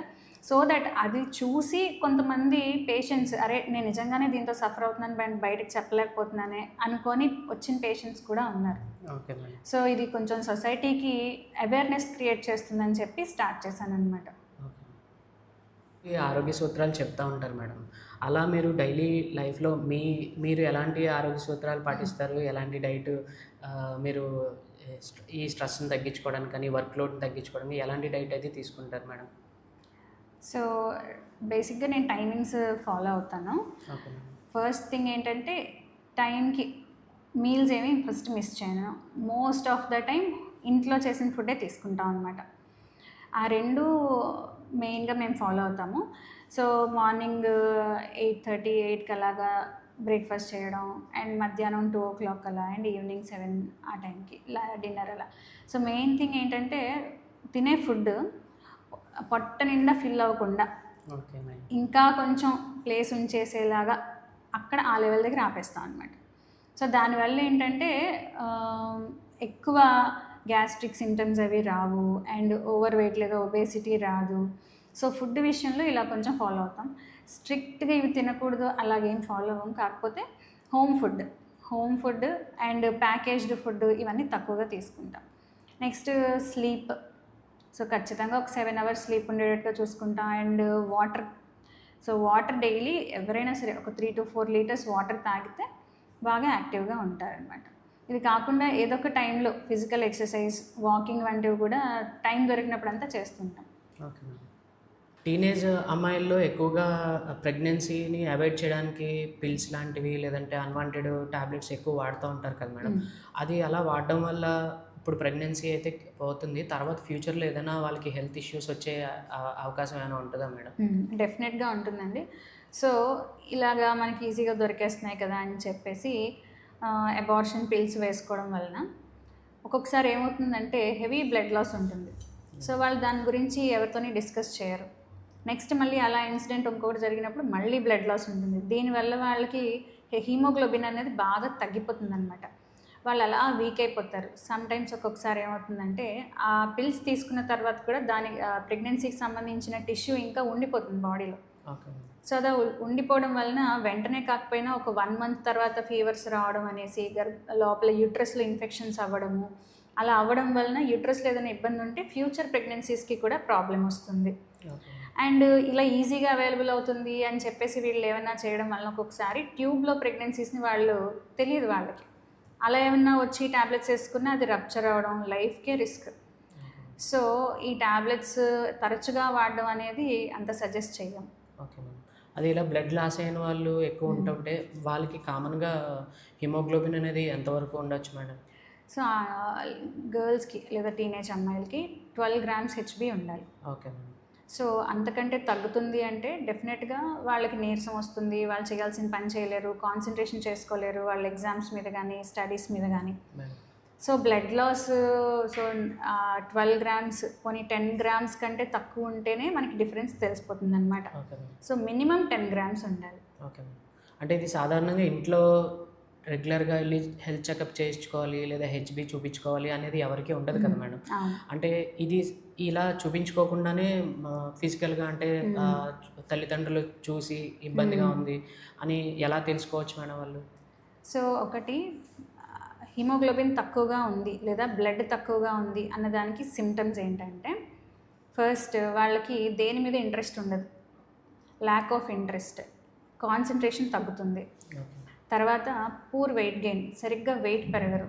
సో దట్ అది చూసి కొంతమంది పేషెంట్స్ అరే నేను నిజంగానే దీంతో సఫర్ అవుతున్నాను బయటకు చెప్పలేకపోతున్నానే అనుకొని వచ్చిన పేషెంట్స్ కూడా ఉన్నారు. సో ఇది కొంచెం సొసైటీకి అవేర్నెస్ క్రియేట్ చేస్తుందని చెప్పి స్టార్ట్ చేశాను అనమాట. ఈ ఆరోగ్య సూత్రాలు చెప్తా ఉంటారు మేడం, అలా మీరు డైలీ లైఫ్లో మీరు ఎలాంటి ఆరోగ్య సూత్రాలు పాటిస్తారు, ఎలాంటి డైట్ మీరు ఈ స్ట్రెస్ని తగ్గించుకోవడానికి కానీ వర్క్ లోడ్ని తగ్గించుకోవడానికి ఎలాంటి డైట్ అయితే తీసుకుంటారు మేడం? సో బేసిక్గా నేను టైమింగ్స్ ఫాలో అవుతాను. ఫస్ట్ థింగ్ ఏంటంటే టైంకి మీల్స్ ఏమి ఫస్ట్ మిస్ చేయను. మోస్ట్ ఆఫ్ ద టైం ఇంట్లో చేసిన ఫుడ్డే తీసుకుంటాం అనమాట. ఆ రెండు మెయిన్గా మేము ఫాలో అవుతాము. సో మార్నింగ్ 8:30, 8కి అలాగా బ్రేక్ఫాస్ట్ చేయడం అండ్ మధ్యాహ్నం 2 o'clock అలా అండ్ ఈవినింగ్ 7 ఆ టైంకి డిన్నర్ అలా. సో మెయిన్ థింగ్ ఏంటంటే తినే ఫుడ్ పొట్ట నిండా ఫిల్ అవ్వకుండా ఇంకా కొంచెం ప్లేస్ ఉంచేసేలాగా అక్కడ ఆ లెవెల్ దగ్గర ఆపేస్తాం అనమాట. సో దానివల్ల ఏంటంటే ఎక్కువ గ్యాస్ట్రిక్ సిమ్టమ్స్ అవి రావు, అండ్ ఓవర్ వెయిట్ లేదా ఒబేసిటీ రాదు. సో ఫుడ్ విషయంలో ఇలా కొంచెం ఫాలో అవుతాం. స్ట్రిక్ట్గా ఇవి తినకూడదు అలాగేం ఫాలో అవ్వం. కాకపోతే home food and packaged food ఇవన్నీ తక్కువగా తీసుకుంటాం. Next sleep. సో ఖచ్చితంగా ఒక 7 hours స్లీప్ ఉండేటట్టుగా చూసుకుంటాం. అండ్ వాటర్ డైలీ ఎవరైనా సరే ఒక 3 to 4 liters వాటర్ తాగితే బాగా యాక్టివ్గా ఉంటారనమాట. ఇది కాకుండా ఏదో ఒక టైంలో ఫిజికల్ ఎక్సర్సైజ్, వాకింగ్ వంటివి కూడా టైం దొరికినప్పుడంతా చేస్తుంటాం. Okay madam. టీనేజ్ అమ్మాయిల్లో ఎక్కువగా ప్రెగ్నెన్సీని అవాయిడ్ చేయడానికి పిల్స్ లాంటివి లేదంటే అన్వాంటెడ్ టాబ్లెట్స్ ఎక్కువ వాడుతూ ఉంటారు కదా మేడం. అది అలా వాడడం వల్ల ఇప్పుడు ప్రెగ్నెన్సీ అయితే పోతుంది, తర్వాత ఫ్యూచర్లో ఏదైనా వాళ్ళకి హెల్త్ ఇష్యూస్ వచ్చే అవకాశం ఏమైనా ఉంటుందా మేడం? డెఫినెట్గా ఉంటుందండి. సో ఇలాగా మనకి ఈజీగా దొరికేస్తున్నాయి కదా అని చెప్పేసి అబార్షన్ పిల్స్ వేసుకోవడం వలన ఒక్కొక్కసారి ఏమవుతుందంటే హెవీ బ్లడ్ లాస్ ఉంటుంది. సో వాళ్ళు దాని గురించి ఎవరితోని డిస్కస్ చేయరు. నెక్స్ట్ మళ్ళీ అలా ఇన్సిడెంట్ ఇంకొకటి జరిగినప్పుడు మళ్ళీ బ్లడ్ లాస్ ఉంటుంది. దీనివల్ల వాళ్ళకి హీమోగ్లోబిన్ అనేది బాగా తగ్గిపోతుంది అనమాట. వాళ్ళు అలా వీక్ అయిపోతారు. సమ్టైమ్స్ ఒక్కొక్కసారి ఏమవుతుందంటే ఆ పిల్స్ తీసుకున్న తర్వాత కూడా దాని ప్రెగ్నెన్సీకి సంబంధించిన టిష్యూ ఇంకా ఉండిపోతుంది బాడీలో. సో అలా ఉండిపోవడం వలన వెంటనే కాకపోయినా ఒక 1 month తర్వాత ఫీవర్స్ రావడం అనేసి, లోపల యూట్రస్లో ఇన్ఫెక్షన్స్ అవ్వడము, అలా అవ్వడం వలన యూట్రస్లో ఏదైనా ఇబ్బంది ఉంటే ఫ్యూచర్ ప్రెగ్నెన్సీస్కి కూడా ప్రాబ్లం వస్తుంది. అండ్ ఇలా ఈజీగా అవైలబుల్ అవుతుంది అని చెప్పేసి వీళ్ళు ఏమైనా చేయడం వలన ఒక్కొక్కసారి ట్యూబ్లో ప్రెగ్నెన్సీస్ని వాళ్ళు తెలియదు వాళ్ళకి. అలా ఏమన్నా వచ్చి ట్యాబ్లెట్స్ వేసుకున్నా అది రప్చర్ అవ్వడం, లైఫ్కే రిస్క్. సో ఈ ట్యాబ్లెట్స్ తరచుగా వాడడం అనేది అంత సజెస్ట్ చేయం. Okay madam. అది ఇలా బ్లడ్ లాస్ అయిన వాళ్ళు ఎక్కువ ఉంటుంటే వాళ్ళకి కామన్గా హిమోగ్లోబిన్ అనేది ఎంతవరకు ఉండొచ్చు మేడం? సో గర్ల్స్కి లేదా టీనేజ్ అమ్మాయిలకి 12 grams HB ఉండాలి. Okay madam. సో అంతకంటే తగ్గుతుంది అంటే డెఫినెట్గా వాళ్ళకి నీరసం వస్తుంది, వాళ్ళు చేయాల్సిన పని చేయలేరు, కాన్సన్ట్రేషన్ చేసుకోలేరు వాళ్ళ ఎగ్జామ్స్ మీద కానీ స్టడీస్ మీద కానీ. సో బ్లడ్ లాస్ 12 grams పోనీ 10 grams కంటే తక్కువ ఉంటేనే మనకి డిఫరెన్స్ తెలిసిపోతుంది అనమాట. సో మినిమం 10 grams ఉండాలి. ఓకే. అంటే ఇది సాధారణంగా ఇంట్లో రెగ్యులర్గా వెళ్ళి హెల్త్ చెకప్ చేయించుకోవాలి లేదా హెచ్బి చూపించుకోవాలి అనేది ఎవరికీ ఉండదు కదా మేడం. అంటే ఇది ఇలా చూపించుకోకుండానే ఫిజికల్గా అంటే తల్లిదండ్రులు చూసి ఇబ్బందిగా ఉంది అని ఎలా తెలుసుకోవచ్చు మేడం వాళ్ళు? సో ఒకటి హిమోగ్లోబిన్ తక్కువగా ఉంది లేదా బ్లడ్ తక్కువగా ఉంది అన్నదానికి సిమ్టమ్స్ ఏంటంటే, ఫస్ట్ వాళ్ళకి దేని మీద ఇంట్రెస్ట్ ఉండదు, ల్యాక్ ఆఫ్ ఇంట్రెస్ట్, కాన్సన్ట్రేషన్ తగ్గుతుంది. తర్వాత పూర్ వెయిట్ గెయిన్, సరిగ్గా వెయిట్ పెరగరు.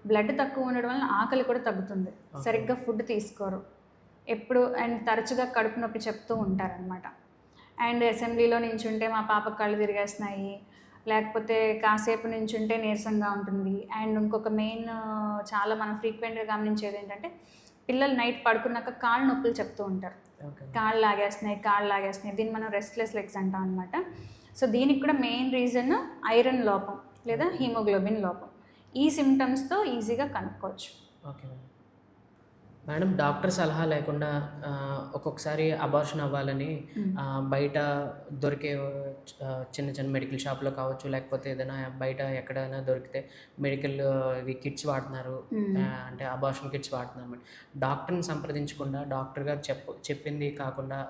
బ్లడ్ తక్కువ ఉండడం వల్ల ఆకలి కూడా తగ్గుతుంది, సరిగ్గా ఫుడ్ తీసుకోరు ఎప్పుడు, అండ్ తరచుగా కడుపు నొప్పి చెప్తూ ఉంటారనమాట. అండ్ అసెంబ్లీలో నించుంటే మా పాప కళ్ళు తిరిగేస్తున్నాయి, లేకపోతే కాసేపు నించుంటే నీరసంగా ఉంటుంది. అండ్ ఇంకొక మెయిన్ చాలా మనం ఫ్రీక్వెంట్గా గమనించేది ఏంటంటే, పిల్లలు నైట్ పడుకున్నాక కాళ్ళు నొప్పులు చెప్తూ ఉంటారు, కాళ్ళు లాగేస్తున్నాయి. దీన్ని మనం రెస్ట్లెస్ లెగ్స్ అంటాం అనమాట. సో దీనికి కూడా మెయిన్ రీజన్ ఐరన్ లోపం లేదా హీమోగ్లోబిన్ లోపం. ఈ సిమ్టమ్స్తో ఈజీగా కనుక్కోవచ్చు. Okay madam. డాక్టర్ సలహా లేకుండా ఒక్కొక్కసారి అబార్షన్ అవ్వాలని బయట దొరికే చిన్న చిన్న మెడికల్ షాప్లో కావచ్చు, లేకపోతే ఏదైనా బయట ఎక్కడైనా దొరికితే మెడికల్ ఇవి కిట్స్ వాడుతున్నారు, అంటే అబార్షన్ కిట్స్ వాడుతున్నారు అన్నమాట. డాక్టర్ని సంప్రదించకుండా డాక్టర్ గారు చెప్పింది కాకుండా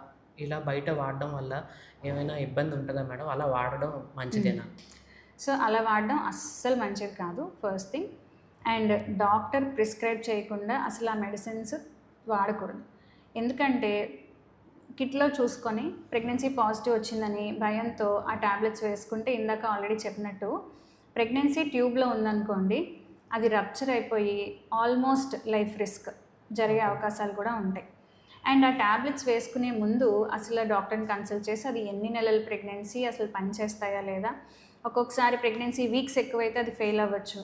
ఇలా బయట వాడడం వల్ల ఏమైనా ఇబ్బంది ఉంటుందా మేడం? అలా వాడడం మంచిదేనా? సో అలా వాడడం అస్సలు మంచిది కాదు, first thing. And doctor prescribe చేయకుండా అసలు ఆ మెడిసిన్స్ వాడకూడదు. ఎందుకంటే కిట్లో చూసుకొని ప్రెగ్నెన్సీ పాజిటివ్ వచ్చిందని భయంతో ఆ ట్యాబ్లెట్స్ వేసుకుంటే, ఇందాక ఆల్రెడీ చెప్పినట్టు ప్రెగ్నెన్సీ ట్యూబ్లో ఉందనుకోండి, అది రప్చర్ అయిపోయి ఆల్మోస్ట్ లైఫ్ రిస్క్ జరిగే అవకాశాలు కూడా ఉంటాయి. అండ్ ఆ ట్యాబ్లెట్స్ వేసుకునే ముందు అసలు డాక్టర్ని కన్సల్ట్ చేసి అది ఎన్ని నెలల ప్రెగ్నెన్సీ, అసలు పనిచేస్తాయా లేదా, ఒక్కొక్కసారి ప్రెగ్నెన్సీ వీక్స్ ఎక్కువైతే అది ఫెయిల్ అవ్వచ్చు.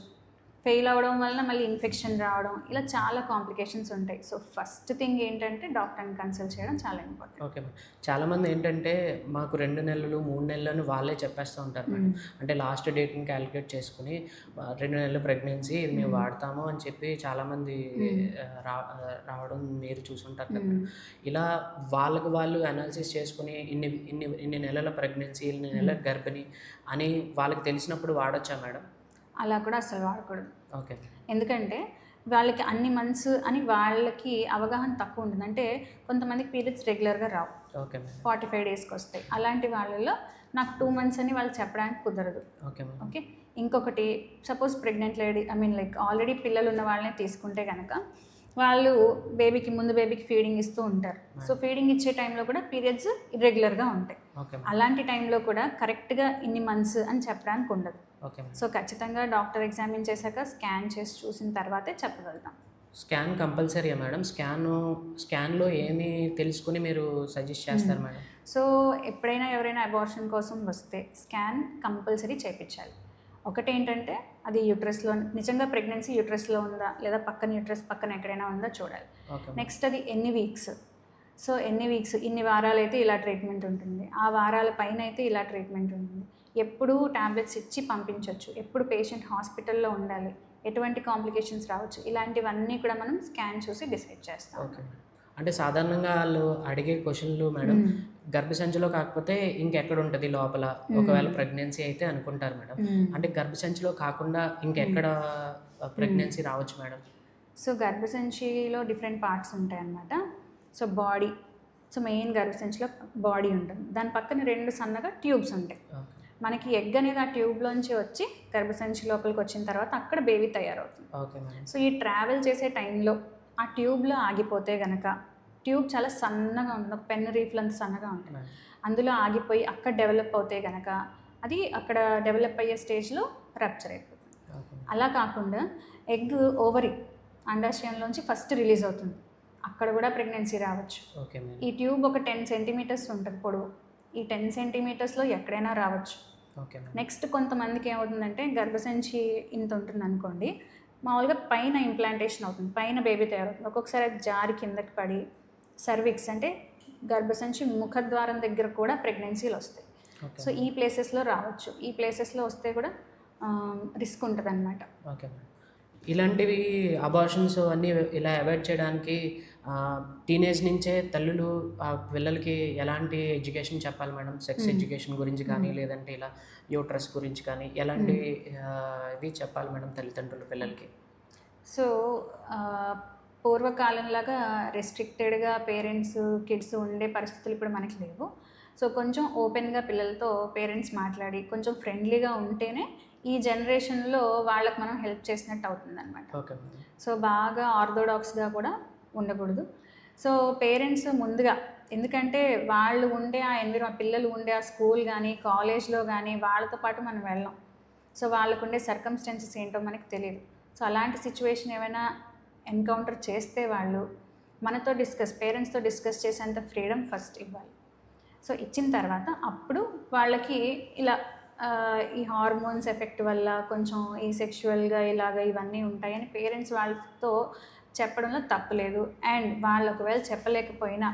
ఫెయిల్ అవ్వడం వలన మళ్ళీ ఇన్ఫెక్షన్ రావడం, ఇలా చాలా కాంప్లికేషన్స్ ఉంటాయి. సో ఫస్ట్ థింగ్ ఏంటంటే డాక్టర్ని కన్సల్ట్ చేయడం చాలా ఇంపార్టెంట్. Okay madam. చాలామంది ఏంటంటే మాకు 2 నెలలు, 3 నెలలు అని వాళ్ళే చెప్పేస్తూ ఉంటారు మేడం. అంటే లాస్ట్ డేట్‌ని క్యాలిక్యులేట్ చేసుకొని 2 నెలలు ప్రెగ్నెన్సీ ఇది మేము వాడతాము అని చెప్పి చాలామంది రావడం మీరు చూసుంటారు కదా మేడం. ఇలా వాళ్ళకి వాళ్ళు అనాలిసిస్ చేసుకొని ఇన్ని ఇన్ని ఇన్ని నెలల ప్రెగ్నెన్సీ, ఇన్ని నెలల గర్భిణి అని వాళ్ళకి తెలిసినప్పుడు వాడొచ్చా మేడం? అలా కూడా అసలు వాడకూడదు. ఓకే. ఎందుకంటే వాళ్ళకి అన్ని మంత్స్ అని వాళ్ళకి అవగాహన తక్కువ ఉంటుంది. అంటే కొంతమందికి పీరియడ్స్ రెగ్యులర్గా రావు, ఓకే మేడం. 45 డేస్కి వస్తాయి. అలాంటి వాళ్ళలో నాకు 2 మంత్స్ అని వాళ్ళు చెప్పడానికి కుదరదు. Okay madam. ఓకే. ఇంకొకటి, suppose pregnant lady, I mean like already పిల్లలు ఉన్న వాళ్ళని తీసుకుంటే కనుక వాళ్ళు ముందు బేబీకి ఫీడింగ్ ఇస్తూ ఉంటారు. సో ఫీడింగ్ ఇచ్చే టైంలో కూడా పీరియడ్స్ ఇర్రెగ్యులర్గా ఉంటాయి. ఓకే. అలాంటి టైంలో కూడా కరెక్ట్గా ఇన్ని మంత్స్ అని చెప్పడానికి ఉండదు. ఓకే. సో ఖచ్చితంగా డాక్టర్ ఎగ్జామిన్ చేశాక స్కాన్ చేసి చూసిన తర్వాతే చెప్పగలుగుతాం. Scan కంపల్సరీయా madam? స్కాన్లో ఏమి తెలుసుకుని మీరు సజెస్ట్ చేస్తారు మేడం? సో ఎప్పుడైనా ఎవరైనా అబార్షన్ కోసం వస్తే స్కాన్ కంపల్సరీ చేయించాలి. ఒకటి ఏంటంటే అది యూట్రస్లో నిజంగా ప్రెగ్నెన్సీ యూట్రస్లో ఉందా లేదా పక్కన యూట్రస్ పక్కన ఎక్కడైనా ఉందా చూడాలి. నెక్స్ట్ అది ఎన్ని వీక్స్, సో ఎన్ని వీక్స్, ఇన్ని వారాలు అయితే ఇలా ట్రీట్మెంట్ ఉంటుంది, ఆ వారాల పైన అయితే ఇలా ట్రీట్మెంట్ ఉంటుంది, ఎప్పుడు ట్యాబ్లెట్స్ ఇచ్చి పంపించవచ్చు, ఎప్పుడు పేషెంట్ హాస్పిటల్లో ఉండాలి, ఎటువంటి కాంప్లికేషన్స్ రావచ్చు, ఇలాంటివన్నీ కూడా మనం స్కాన్ చూసి డిసైడ్ చేస్తాం. ఓకే. అంటే సాధారణంగా వాళ్ళు అడిగే క్వశ్చన్లు మేడం, గర్భసంచిలో కాకపోతే ఇంకెక్కడ ఉంటుంది లోపల, ఒకవేళ ప్రెగ్నెన్సీ అయితే అనుకుంటారు మేడం. అంటే గర్భసంచిలో కాకుండా ఇంకెక్కడ ప్రెగ్నెన్సీ రావచ్చు మేడం? సో గర్భసంచిలో డిఫరెంట్ పార్ట్స్ ఉంటాయి అన్నమాట. సో బాడీ, సో మెయిన్ గర్భసంచిలో బాడీ ఉంటుంది, దాని పక్కన 2 సన్నగా ట్యూబ్స్ ఉంటాయి. మనకి ఎగ్ అనేది ఆ ట్యూబ్లోంచి వచ్చి గర్భసంచి లోపలికి వచ్చిన తర్వాత అక్కడ బేబీ తయారవుతుంది. Okay madam. సో ఈ ట్రావెల్ చేసే టైంలో ఆ ట్యూబ్లో ఆగిపోతే కనుక, ట్యూబ్ చాలా సన్నగా ఉంటుంది, ఒక పెన్ రీఫ్లు అంత సన్నగా ఉంటుంది, అందులో ఆగిపోయి అక్కడ డెవలప్ అవుతే కనుక అది అక్కడ డెవలప్ అయ్యే స్టేజ్లో రప్చర్ అయిపోతుంది. అలా కాకుండా ఎగ్ ఓవరీ అండాశయంలోంచి ఫస్ట్ రిలీజ్ అవుతుంది, అక్కడ కూడా ప్రెగ్నెన్సీ రావచ్చు. ఓకే. ఈ ట్యూబ్ ఒక 10 సెంటీమీటర్స్ ఉంటుంది పొడవు, ఈ 10 సెంటీమీటర్స్లో ఎక్కడైనా రావచ్చు. ఓకే. నెక్స్ట్ కొంతమందికి ఏమవుతుందంటే గర్భసంచి ఇంత ఉంటుంది అనుకోండి, మామూలుగా పైన ఇంప్లాంటేషన్ అవుతుంది, పైన బేబీ తయారవుతుంది, ఒక్కొక్కసారి అది జారి కిందకి పడి సర్విక్స్ అంటే గర్భసంచి ముఖద్వారం దగ్గర కూడా ప్రెగ్నెన్సీలు వస్తాయి. సో ఈ ప్లేసెస్లో రావచ్చు, ఈ ప్లేసెస్లో వస్తే కూడా రిస్క్ ఉంటుంది అన్నమాట. ఓకే. ఇలాంటివి అబార్షన్స్ అన్నీ ఇలా అవాయిడ్ చేయడానికి టీనేజ్ నుంచే తల్లులు ఆ పిల్లలకి ఎలాంటి ఎడ్యుకేషన్ చెప్పాలి మేడం? సెక్స్ ఎడ్యుకేషన్ గురించి కానీ లేదంటే ఇలా యూట్రస్ గురించి కానీ ఎలాంటి ఇవి చెప్పాలి మేడం తల్లిదండ్రులు పిల్లలకి? సో పూర్వకాలంలాగా రెస్ట్రిక్టెడ్గా పేరెంట్స్ కిడ్స్ ఉండే పరిస్థితులు ఇప్పుడు మనకి లేవు. సో కొంచెం ఓపెన్గా పిల్లలతో పేరెంట్స్ మాట్లాడి కొంచెం ఫ్రెండ్లీగా ఉంటేనే ఈ జనరేషన్లో వాళ్ళకి మనం హెల్ప్ చేసినట్టు అవుతుంది అనమాట. ఓకే. సో బాగా ఆర్థోడాక్స్గా కూడా ఉండకూడదు. సో పేరెంట్స్ ముందుగా, ఎందుకంటే వాళ్ళు ఉండే ఆ పిల్లలు ఉండే ఆ స్కూల్ కానీ కాలేజ్లో కానీ వాళ్ళతో పాటు మనం వెళ్ళాం. సో వాళ్ళకు ఉండే సర్కమ్స్టెన్సెస్ ఏంటో మనకి తెలియదు. సో అలాంటి సిచ్యువేషన్ ఏమైనా ఎన్కౌంటర్ చేస్తే వాళ్ళు మనతో పేరెంట్స్తో డిస్కస్ చేసేంత ఫ్రీడమ్ ఫస్ట్ ఇవ్వాలి. సో ఇచ్చిన తర్వాత అప్పుడు వాళ్ళకి ఇలా ఈ హార్మోన్స్ ఎఫెక్ట్ వల్ల కొంచెం ఈ సెక్షువల్గా ఇలాగ ఇవన్నీ ఉంటాయని పేరెంట్స్ వాళ్ళతో చెప్పడంలో తప్పులేదు. అండ్ వాళ్ళు ఒకవేళ చెప్పలేకపోయినా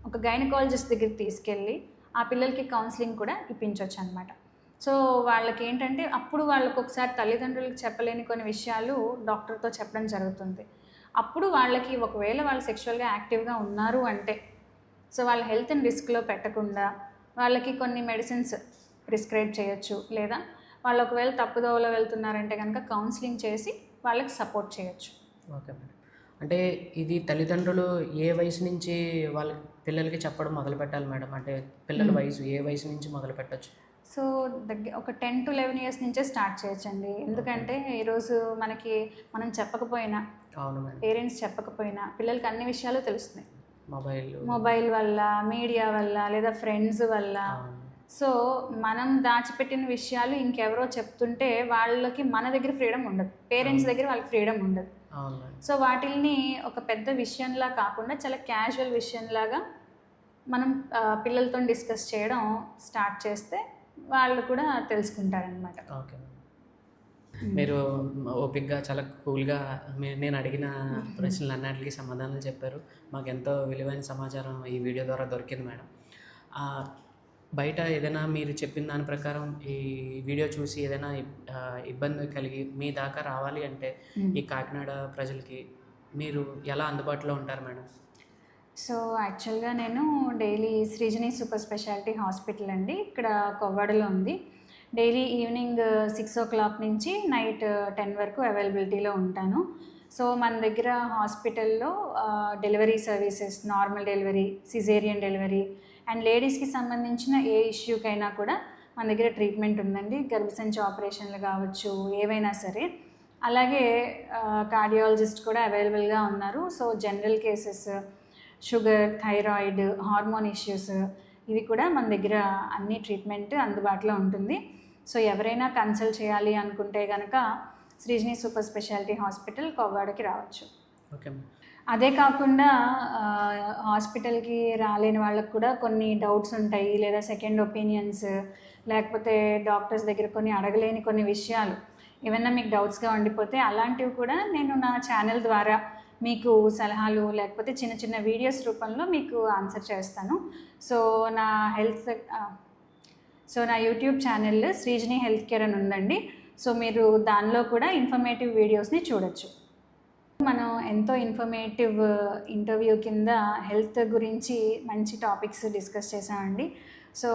ఒక గైనకాలజిస్ట్ దగ్గరికి తీసుకెళ్ళి ఆ పిల్లలకి కౌన్సిలింగ్ కూడా ఇప్పించవచ్చు అనమాట. సో వాళ్ళకి ఏంటంటే అప్పుడు వాళ్ళకి ఒకసారి తల్లిదండ్రులకు చెప్పలేని కొన్ని విషయాలు డాక్టర్తో చెప్పడం జరుగుతుంది. అప్పుడు వాళ్ళకి ఒకవేళ వాళ్ళు సెక్షువల్గా యాక్టివ్గా ఉన్నారు అంటే సో వాళ్ళ హెల్త్ని రిస్క్లో పెట్టకుండా వాళ్ళకి కొన్ని మెడిసిన్స్ ప్రిస్క్రైబ్ చేయొచ్చు, లేదా వాళ్ళు ఒకవేళ తప్పుదోవలో వెళ్తున్నారంటే కనుక కౌన్సిలింగ్ చేసి వాళ్ళకి సపోర్ట్ చేయొచ్చు. Okay madam. అంటే ఇది తల్లిదండ్రులు ఏ వయసు నుంచి వాళ్ళ పిల్లలకి చెప్పడం మొదలు పెట్టాలి మేడం? అంటే పిల్లల వయసు ఏ వయసు నుంచి మొదలు పెట్టచ్చు? సో ఒక 10 to 11 years నుంచే స్టార్ట్ చేయొచ్చండి. ఎందుకంటే ఈరోజు మనం చెప్పకపోయినా, అవును మేడం, పేరెంట్స్ చెప్పకపోయినా పిల్లలకి అన్ని విషయాలు తెలుస్తున్నాయి. మొబైల్ వల్ల, మీడియా వల్ల, లేదా ఫ్రెండ్స్ వల్ల. సో మనం దాచిపెట్టిన విషయాలు ఇంకెవరో చెప్తుంటే వాళ్ళకి మన దగ్గర ఫ్రీడమ్ ఉండదు, పేరెంట్స్ దగ్గర వాళ్ళకి ఫ్రీడమ్ ఉండదు. సో వాటిల్ని ఒక పెద్ద విషయంలా కాకుండా చాలా క్యాజువల్ విషయంలాగా మనం పిల్లలతో డిస్కస్ చేయడం స్టార్ట్ చేస్తే వాళ్ళు కూడా తెలుసుకుంటారనమాట. ఓకే. మీరు ఓపిక్గా చాలా కూల్గా నేను అడిగిన ప్రశ్నలు అన్నిటికీ సమాధానాలు చెప్పారు. మాకు ఎంతో విలువైన సమాచారం ఈ వీడియో ద్వారా దొరికింది మేడం. బయట ఏదైనా మీరు చెప్పిన దాని ప్రకారం ఈ వీడియో చూసి ఏదైనా ఇబ్బంది కలిగి మీ దాకా రావాలి అంటే ఈ కాకినాడ ప్రజలకి మీరు ఎలా అందుబాటులో ఉంటారు మేడం? సో యాక్చువల్గా నేను డైలీ శ్రీజని సూపర్ స్పెషాలిటీ హాస్పిటల్ అండి, ఇక్కడ కొవ్వాడలో ఉంది. డైలీ ఈవినింగ్ 6 o'clock నుంచి నైట్ 10 వరకు అవైలబిలిటీలో ఉంటాను. సో మన దగ్గర హాస్పిటల్లో delivery services, normal delivery, caesarean delivery and లేడీస్కి సంబంధించిన ఏ ఇష్యూకైనా కూడా మన దగ్గర ట్రీట్మెంట్ ఉందండి. గర్భసంచి ఆపరేషన్లు కావచ్చు, ఏవైనా సరే. అలాగే కార్డియాలజిస్ట్ కూడా అవైలబుల్గా ఉన్నారు. So general cases, sugar, thyroid, hormone issues, ఇవి కూడా మన దగ్గర అన్ని ట్రీట్మెంట్ అందుబాటులో ఉంటుంది. సో ఎవరైనా కన్సల్ట్ చేయాలి అనుకుంటే కనుక శ్రీజని సూపర్ స్పెషాలిటీ హాస్పిటల్ కొవ్వాడకి రావచ్చు. ఓకే. అదే కాకుండా హాస్పిటల్కి రాలేని వాళ్ళకు కూడా కొన్ని డౌట్స్ ఉంటాయి, లేదా సెకండ్ ఒపీనియన్స్, లేకపోతే డాక్టర్స్ దగ్గర కొన్ని అడగలేని కొన్ని విషయాలు ఏమన్నా మీకు డౌట్స్గా ఉండిపోతే అలాంటివి కూడా నేను నా ఛానల్ ద్వారా మీకు సలహాలు లేకపోతే చిన్న చిన్న వీడియోస్ రూపంలో మీకు ఆన్సర్ చేస్తాను. సో నా యూట్యూబ్ ఛానల్ శ్రీజని హెల్త్ కేర్ అని ఉందండి. సో మీరు దానిలో కూడా ఇన్ఫర్మేటివ్ వీడియోస్ని చూడొచ్చు. మనం ఎంతో ఇన్ఫర్మేటివ్ ఇంటర్వ్యూ కింద హెల్త్ గురించి మంచి టాపిక్స్ డిస్కస్ చేసామండి. సో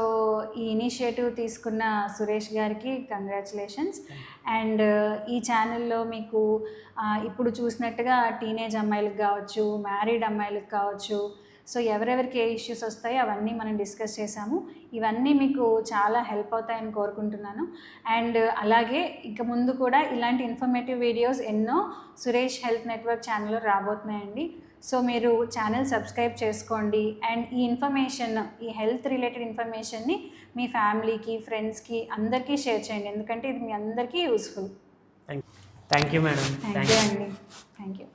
ఈ ఇనిషియేటివ్ తీసుకున్న సురేష్ గారికి కంగ్రాచులేషన్స్. అండ్ ఈ ఛానల్లో మీకు ఇప్పుడు చూసినట్టుగా టీనేజ్ అమ్మాయిలకు కావచ్చు, మ్యారీడ్ అమ్మాయిలకు కావచ్చు, సో ఎవరెవరికి ఏ ఇష్యూస్ వస్తాయో అవన్నీ మనం డిస్కస్ చేసాము. ఇవన్నీ మీకు చాలా హెల్ప్ అవుతాయని కోరుకుంటున్నాను. అండ్ అలాగే ఇక ముందు కూడా ఇలాంటి ఇన్ఫర్మేటివ్ వీడియోస్ ఎన్నో సురేష్ హెల్త్ నెట్వర్క్ ఛానల్లో రాబోతున్నాయండి. సో మీరు ఛానల్ సబ్స్క్రైబ్ చేసుకోండి. అండ్ ఈ ఇన్ఫర్మేషన్, ఈ హెల్త్ రిలేటెడ్ ఇన్ఫర్మేషన్ని మీ ఫ్యామిలీకి, ఫ్రెండ్స్కి అందరికీ షేర్ చేయండి, ఎందుకంటే ఇది మీ అందరికీ useful. Thank you madam. Thank you అండి. Thank you.